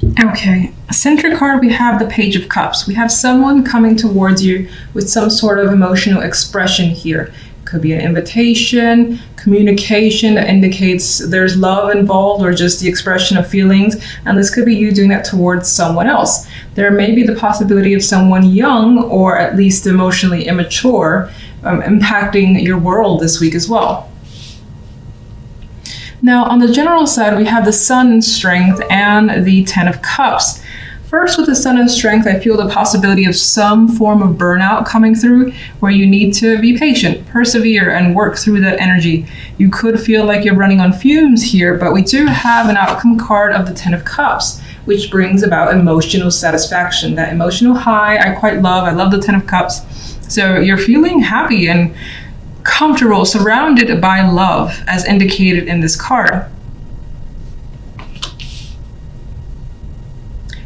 Okay, center card, we have the Page of Cups. We have someone coming towards you with some sort of emotional expression here. Could be an invitation, communication that indicates there's love involved, or just the expression of feelings. And this could be you doing that towards someone else. There may be the possibility of someone young or at least emotionally immature impacting your world this week as well. Now, on the general side, we have the Sun in Strength and the Ten of Cups. First, with the Sun in Strength, I feel the possibility of some form of burnout coming through, where you need to be patient, persevere, and work through that energy. You could feel like you're running on fumes here, but we do have an outcome card of the Ten of Cups, which brings about emotional satisfaction. That emotional high I quite love. I love the Ten of Cups. So you're feeling happy and comfortable, surrounded by love, as indicated in this card.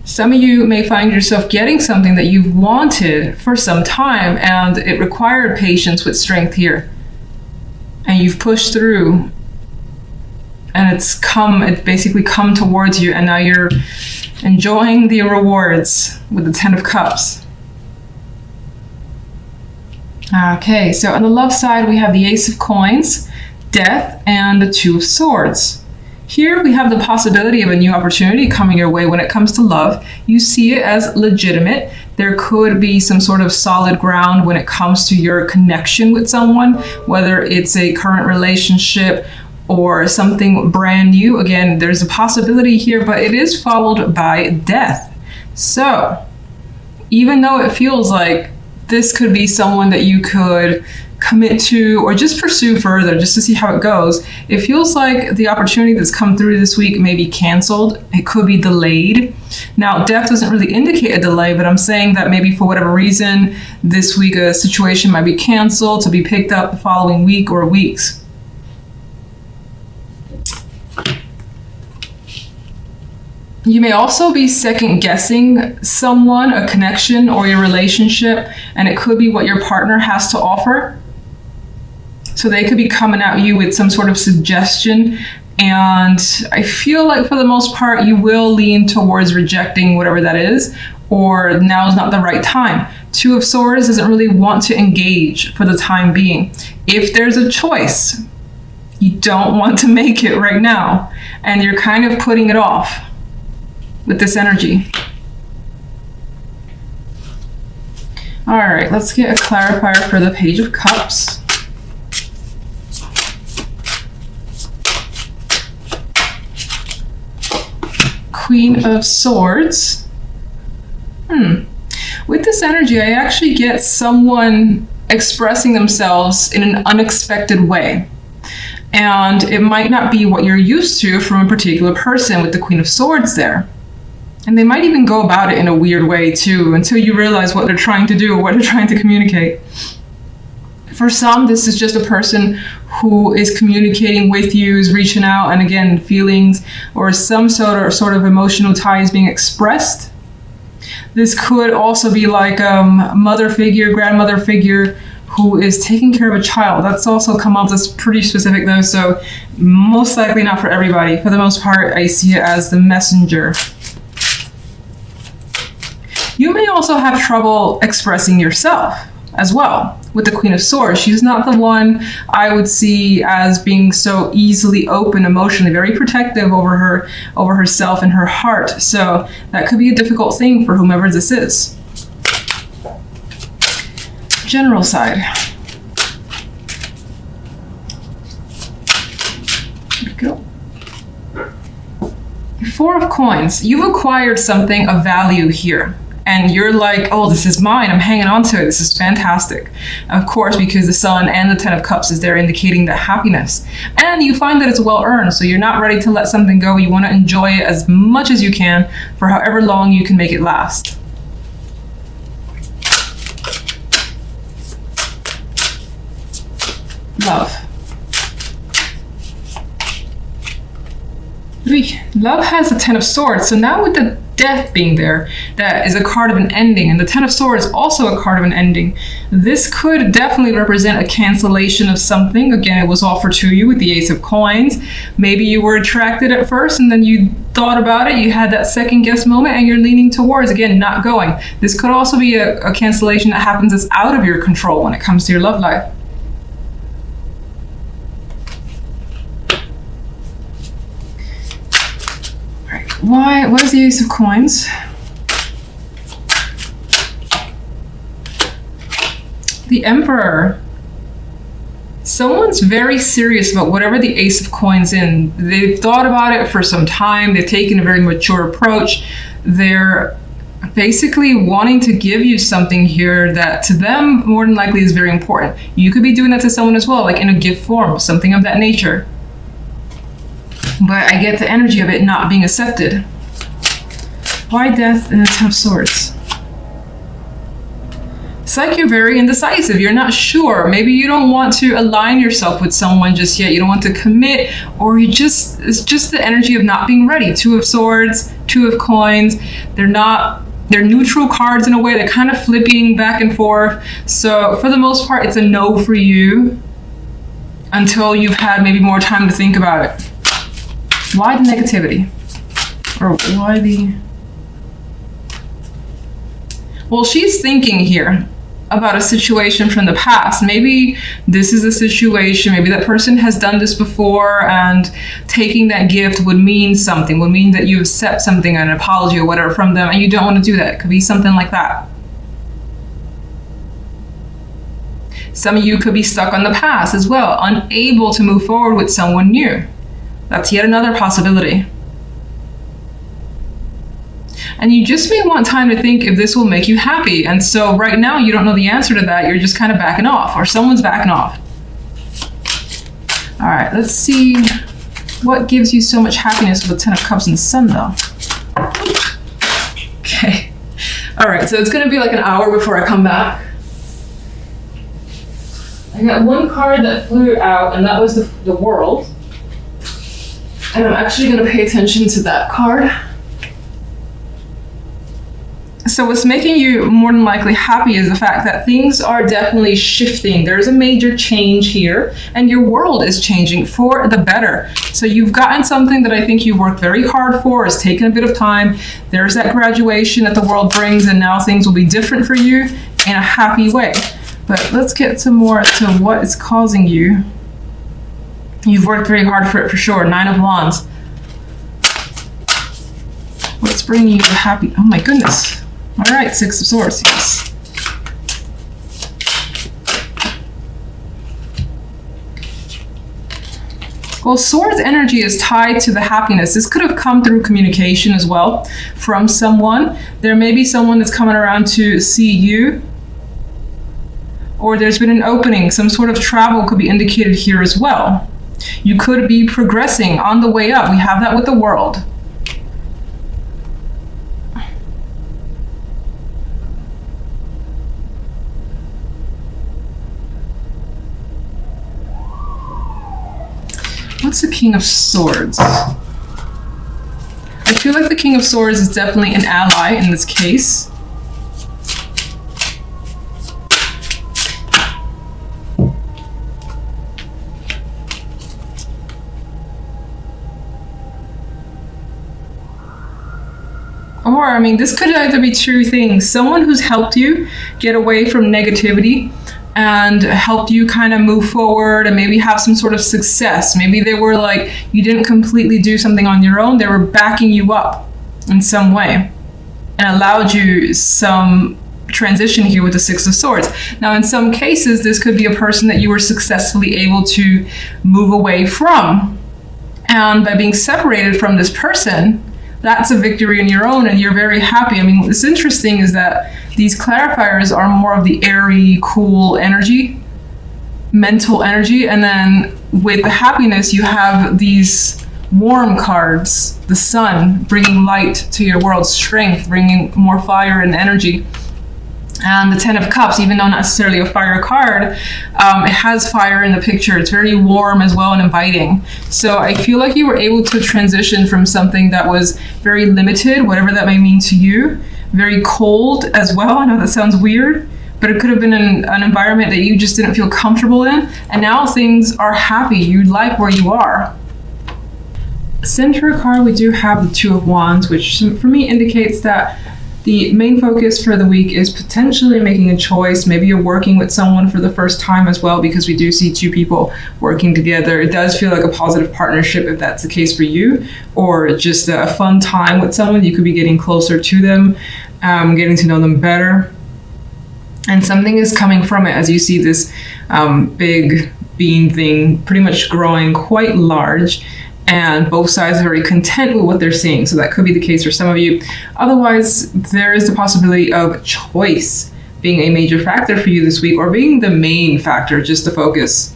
Some of you may find yourself getting something that you've wanted for some time, and it required patience with strength here. And you've pushed through, and it's basically come towards you, and now you're enjoying the rewards with the Ten of Cups. Okay, so on the love side, we have the Ace of Coins, Death, and the Two of Swords. Here we have the possibility of a new opportunity coming your way when it comes to love. You see it as legitimate. There could be some sort of solid ground when it comes to your connection with someone, whether it's a current relationship or something brand new. Again, there's a possibility here, but it is followed by death. So even though it feels like this could be someone that you could commit to or just pursue further just to see how it goes, it feels like the opportunity that's come through this week may be canceled. It could be delayed. Now, death doesn't really indicate a delay, but I'm saying that maybe for whatever reason, this week a situation might be canceled to be picked up the following week or weeks. You may also be second guessing someone, a connection, or your relationship, and it could be what your partner has to offer. So they could be coming at you with some sort of suggestion, and I feel like for the most part, you will lean towards rejecting whatever that is, or now is not the right time. Two of Swords doesn't really want to engage for the time being. If there's a choice, you don't want to make it right now, and you're kind of putting it off with this energy. All right, let's get a clarifier for the Page of Cups. Queen of Swords. With this energy, I actually get someone expressing themselves in an unexpected way. And it might not be what you're used to from a particular person with the Queen of Swords there. And they might even go about it in a weird way too, until you realize what they're trying to do or what they're trying to communicate. For some, this is just a person who is communicating with you, is reaching out, and again, feelings or some sort of emotional ties being expressed. This could also be like a mother figure, grandmother figure who is taking care of a child. That's also come up. That's pretty specific though, so most likely not for everybody. For the most part, I see it as the messenger. You may also have trouble expressing yourself as well with the Queen of Swords. She's not the one I would see as being so easily open emotionally, very protective over herself and her heart. So that could be a difficult thing for whomever this is. General side. Here we go. Four of Coins. You've acquired something of value here. And you're like, oh, this is mine. I'm hanging on to it. This is fantastic. Of course, because the Sun and the Ten of Cups is there indicating the happiness. And you find that it's well earned. So you're not ready to let something go. You want to enjoy it as much as you can for however long you can make it last. Love. Love has the Ten of Swords. So now with the Death being there, that is a card of an ending. And the Ten of Swords also a card of an ending. This could definitely represent a cancellation of something. Again, it was offered to you with the Ace of Coins. Maybe you were attracted at first and then you thought about it. You had that second guess moment and you're leaning towards, again, not going. This could also be a cancellation that happens that's out of your control when it comes to your love life. What is the Ace of Coins? The Emperor. Someone's very serious about whatever the Ace of Coins in. They've thought about it for some time. They've taken a very mature approach. They're basically wanting to give you something here that to them more than likely is very important. You could be doing that to someone as well, like in a gift form, something of that nature. But I get the energy of it not being accepted. Why Death and the Ten of Swords? It's like you're very indecisive. You're not sure. Maybe you don't want to align yourself with someone just yet. You don't want to commit, or it's just the energy of not being ready. Two of Swords, Two of Coins. They're neutral cards in a way. They're kind of flipping back and forth. So for the most part, it's a no for you until you've had maybe more time to think about it. Why the negativity? Or why the... Well, she's thinking here about a situation from the past. Maybe this is a situation, maybe that person has done this before and taking that gift would mean something, would mean that you accept something, an apology or whatever from them, and you don't want to do that. It could be something like that. Some of you could be stuck on the past as well, unable to move forward with someone new. That's yet another possibility. And you just may want time to think if this will make you happy. And so right now you don't know the answer to that. You're just kind of backing off, or someone's backing off. All right, let's see what gives you so much happiness with the Ten of Cups and the Sun though. Okay. All right, so it's gonna be like an hour before I come back. I got one card that flew out, and that was the World. And I'm actually going to pay attention to that card. So what's making you more than likely happy is the fact that things are definitely shifting. There's a major change here, and your world is changing for the better. So you've gotten something that I think you worked very hard for. It's taken a bit of time. There's that graduation that the world brings, and now things will be different for you in a happy way. But let's get to more to what is causing you. You've worked very hard for it for sure. Nine of Wands. What's bringing you the happy? Oh my goodness. All right, Six of Swords. Yes. Well, Swords energy is tied to the happiness. This could have come through communication as well from someone. There may be someone that's coming around to see you, or there's been an opening. Some sort of travel could be indicated here as well. You could be progressing on the way up. We have that with the World. What's the King of Swords? I feel like the King of Swords is definitely an ally in this case. Or, I mean, this could either be two things. Someone who's helped you get away from negativity and helped you kind of move forward and maybe have some sort of success. Maybe they were like, you didn't completely do something on your own. They were backing you up in some way and allowed you some transition here with the Six of Swords. Now, in some cases, this could be a person that you were successfully able to move away from. And by being separated from this person, that's a victory on your own and you're very happy. I mean, what's interesting is that these clarifiers are more of the airy, cool energy, mental energy. And then with the happiness, you have these warm cards, the Sun, bringing light to your world, strength, bringing more fire and energy. And the Ten of Cups, even though not necessarily a fire card, it has fire in the picture. It's very warm as well and inviting. So I feel like you were able to transition from something that was very limited, whatever that may mean to you, very cold as well. I know that sounds weird, but it could have been an environment that you just didn't feel comfortable in. And now things are happy. You like where you are. Center card, we do have the Two of Wands, which for me indicates that the main focus for the week is potentially making a choice. Maybe you're working with someone for the first time as well, because we do see two people working together. It does feel like a positive partnership if that's the case for you, or just a fun time with someone. You could be getting closer to them, getting to know them better. And something is coming from it as you see this big bean thing pretty much growing quite large. And both sides are very content with what they're seeing. So that could be the case for some of you. Otherwise, there is the possibility of choice being a major factor for you this week, or being the main factor, just the focus.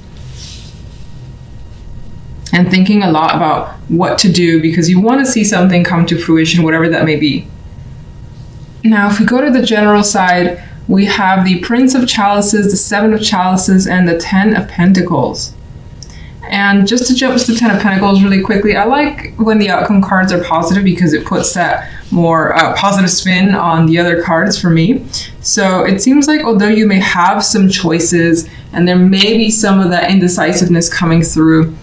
And thinking a lot about what to do because you want to see something come to fruition, whatever that may be. Now, if we go to the general side, we have the Prince of Chalices, the Seven of Chalices, and the Ten of Pentacles. And just to jump to the Ten of Pentacles really quickly, I like when the outcome cards are positive because it puts that more positive spin on the other cards for me. So it seems like although you may have some choices and there may be some of that indecisiveness coming through,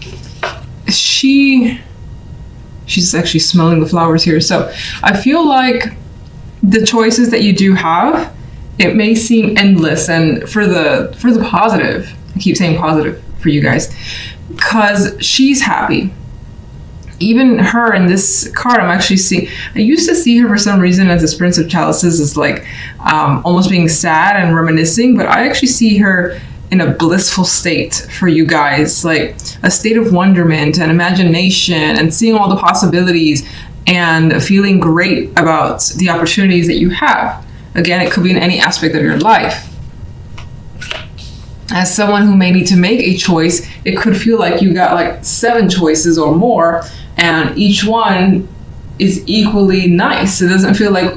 she's actually smelling the flowers here. So I feel like the choices that you do have, it may seem endless, and for the positive, I keep saying positive for you guys, because she's happy. Even her in this card, I'm actually seeing, I used to see her for some reason as this Prince of Chalices as like almost being sad and reminiscing, but I actually see her in a blissful state for you guys, like a state of wonderment and imagination and seeing all the possibilities and feeling great about the opportunities that you have. Again, it could be in any aspect of your life. As someone who may need to make a choice, it could feel like you got like 7 choices or more, and each one is equally nice. It doesn't feel like,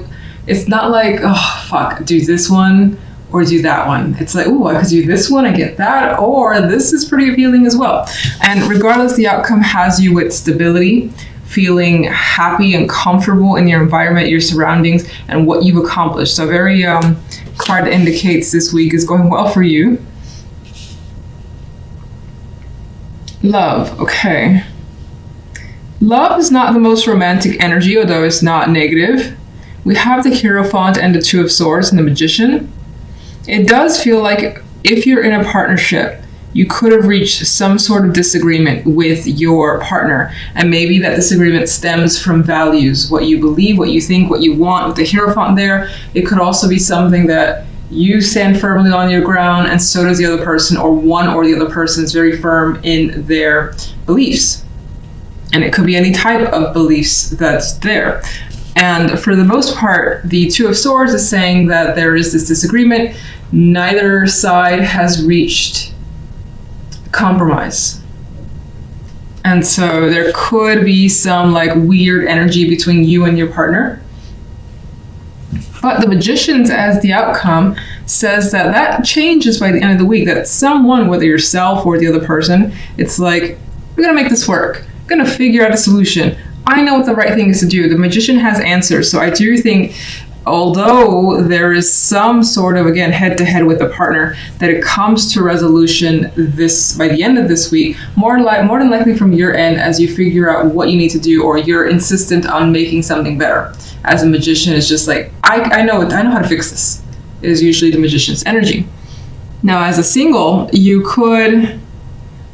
it's not like, oh, fuck, do this one or do that one. It's like, oh, I could do this one, I get that, or this is pretty appealing as well. And regardless, the outcome has you with stability, feeling happy and comfortable in your environment, your surroundings, and what you've accomplished. So very card that indicates this week is going well for you. Love, okay. Love is not the most romantic energy, although it's not negative. We have the Hierophant and the Two of Swords and the Magician. It does feel like if you're in a partnership, you could have reached some sort of disagreement with your partner. And maybe that disagreement stems from values, what you believe, what you think, what you want. With the Hierophant there, it could also be something that you stand firmly on your ground and so does the other person, or one or the other person is very firm in their beliefs. And it could be any type of beliefs that's there. And for the most part, the Two of Swords is saying that there is this disagreement. Neither side has reached compromise. And so there could be some like weird energy between you and your partner. But the Magician's as the outcome says that that changes by the end of the week, that someone, whether yourself or the other person, it's like, we're gonna make this work. We're gonna figure out a solution. I know what the right thing is to do. The Magician has answers. So I do think, although there is some sort of, again, head-to-head with a partner, that it comes to resolution by the end of this week, more than likely from your end, as you figure out what you need to do, or you're insistent on making something better. As a Magician, it's just like, I know how to fix this, is usually the Magician's energy. Now, as a single, you could,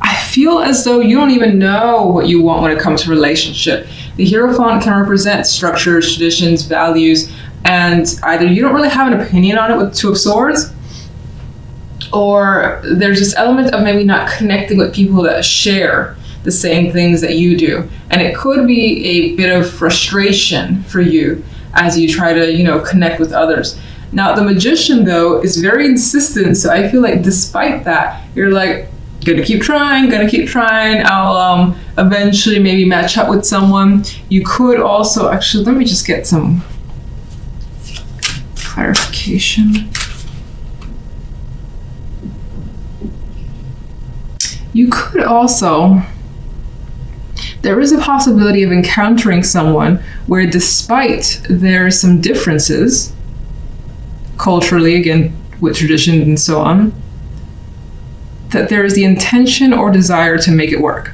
I feel as though you don't even know what you want when it comes to relationship. The Hierophant can represent structures, traditions, values, and either you don't really have an opinion on it with Two of Swords, or there's this element of maybe not connecting with people that share the same things that you do. And it could be a bit of frustration for you as you try to, connect with others. Now, the Magician, though, is very insistent. So I feel like despite that, you're like, gonna keep trying. I'll eventually maybe match up with someone. You could also, actually, let me just get some clarification. You could also, there is a possibility of encountering someone where, despite there are some differences culturally, again, with tradition and so on, that there is the intention or desire to make it work,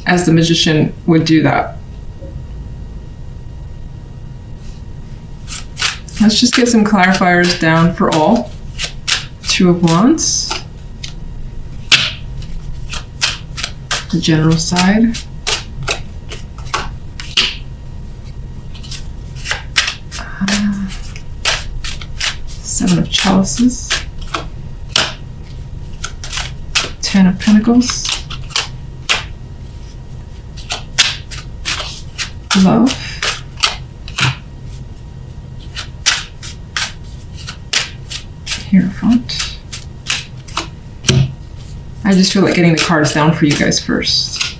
as the magician would do that. Let's just get some clarifiers down for all. Two of Wands. The general side. Seven of Chalices. Ten of Pentacles. Love. Hierophant. I just feel like getting the cards down for you guys first.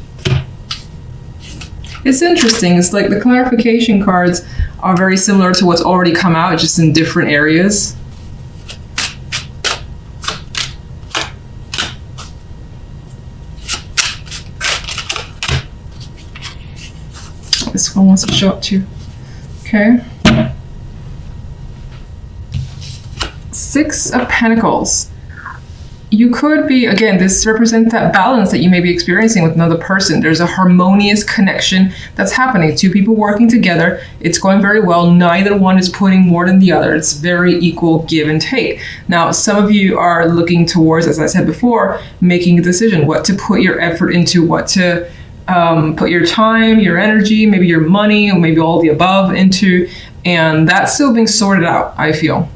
It's interesting. It's like the clarification cards are very similar to what's already come out, just in different areas. This one wants to show up too. Okay. Six of Pentacles. You could be, again, this represents that balance that you may be experiencing with another person. There's a harmonious connection that's happening. Two people working together. It's going very well. Neither one is putting more than the other. It's very equal give and take. Now, some of you are looking towards, as I said before, making a decision, what to put your effort into, what to put your time, your energy, maybe your money, or maybe all the above into. And that's still being sorted out, I feel.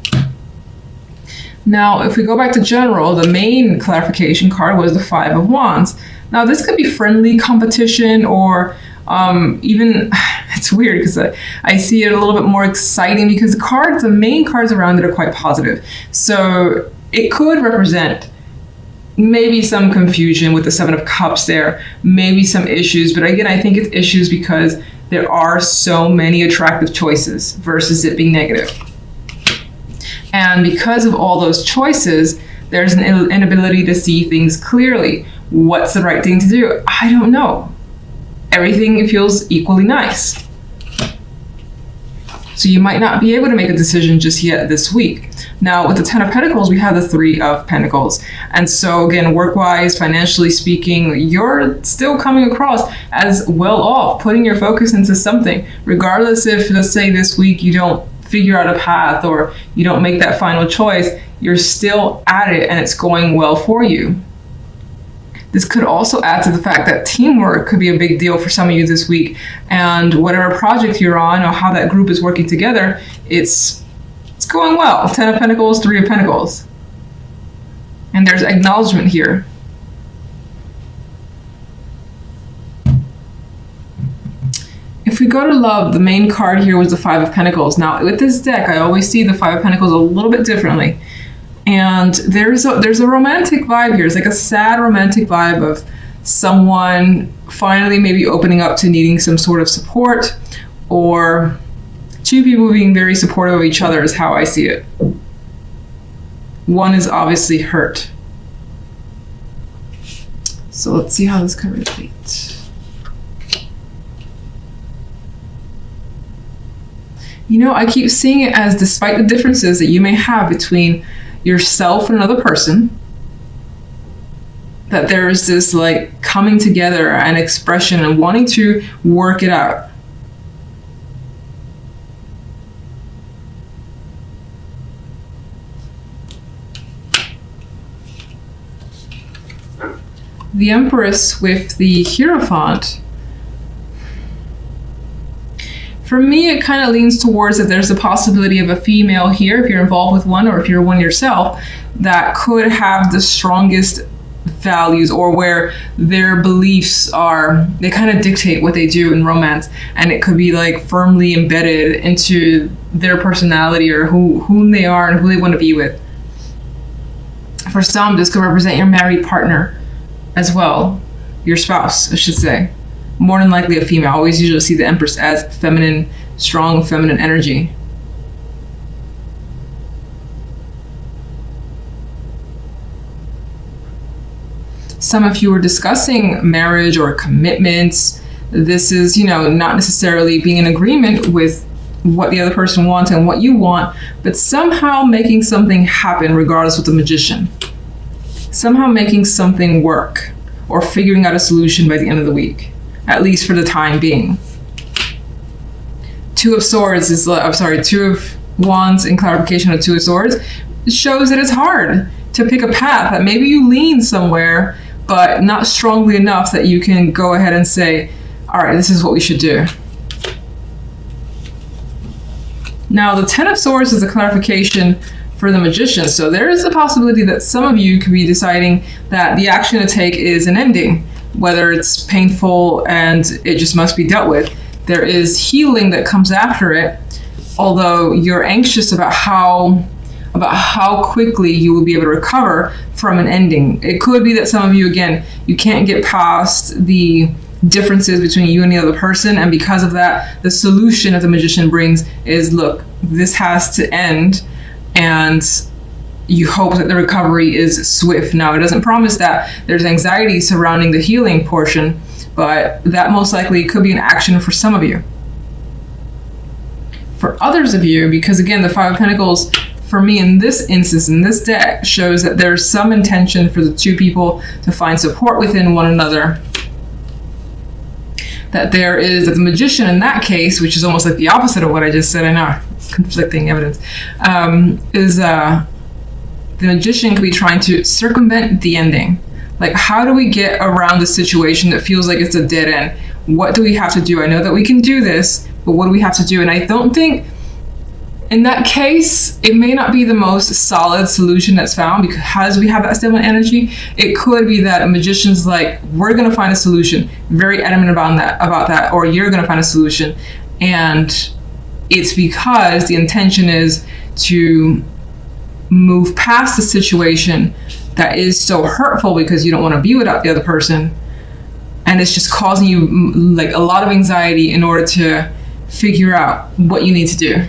Now, if we go back to general, the main clarification card was the Five of Wands. Now, this could be friendly competition, or even, it's weird because I see it a little bit more exciting because the main cards around it are quite positive. So it could represent maybe some confusion with the Seven of Cups there, maybe some issues. But again, I think it's issues because there are so many attractive choices versus it being negative. And because of all those choices, there's an inability to see things clearly. What's the right thing to do? I don't know. Everything feels equally nice. So you might not be able to make a decision just yet this week. Now, with the Ten of Pentacles, we have the Three of Pentacles. And so again, work-wise, financially speaking, you're still coming across as well off, putting your focus into something. Regardless if, let's say this week, you don't figure out a path or you don't make that final choice, you're still at it and it's going well for you. This could also add to the fact that teamwork could be a big deal for some of you this week, and whatever project you're on or how that group is working together, it's going well. Ten of Pentacles, Three of Pentacles. And there's acknowledgement here. If we go to love, the main card here was the Five of Pentacles. Now, with this deck, I always see the Five of Pentacles a little bit differently. And there's a romantic vibe here. It's like a sad romantic vibe of someone finally maybe opening up to needing some sort of support, or two people being very supportive of each other is how I see it. One is obviously hurt. So let's see how this can relate. You know, I keep seeing it as, despite the differences that you may have between yourself and another person, that there is this like coming together and expression and wanting to work it out. The Empress with the Hierophant. For me, it kind of leans towards that there's a possibility of a female here, if you're involved with one or if you're one yourself, that could have the strongest values, or where their beliefs are, they kind of dictate what they do in romance. And it could be like firmly embedded into their personality or whom they are and who they want to be with. For some, this could represent your married partner as well, your spouse, I should say. More than likely a female. I always usually see the Empress as feminine, strong feminine energy. Some of you are discussing marriage or commitments. This is, not necessarily being in agreement with what the other person wants and what you want, but somehow making something happen regardless with the Magician. Somehow making something work or figuring out a solution by the end of the week, at least for the time being. Two of Wands in clarification of Two of Swords shows that it's hard to pick a path, that maybe you lean somewhere, but not strongly enough that you can go ahead and say, all right, this is what we should do. Now, the Ten of Swords is a clarification for the Magician. So there is a possibility that some of you could be deciding that the action to take is an ending, whether it's painful and it just must be dealt with. There is healing that comes after it, although you're anxious about how quickly you will be able to recover from an ending. It could be that some of you, again, you can't get past the differences between you and the other person, and because of that, the solution that the Magician brings is, look, this has to end, and you hope that the recovery is swift. Now, it doesn't promise that. There's anxiety surrounding the healing portion, but that most likely could be an action for some of you. For others of you, because again, the Five of Pentacles, for me in this instance, in this deck, shows that there's some intention for the two people to find support within one another. That the Magician in that case, which is almost like the opposite of what I just said, I know, conflicting evidence, the Magician could be trying to circumvent the ending. Like, how do we get around a situation that feels like it's a dead end? What do we have to do? I know that we can do this, but what do we have to do? And I don't think, in that case, it may not be the most solid solution that's found because we have that stimulant energy. It could be that a Magician's like, we're going to find a solution, very adamant about that, or you're going to find a solution. And it's because the intention is to move past the situation that is so hurtful because you don't want to be without the other person. And it's just causing you like a lot of anxiety in order to figure out what you need to do.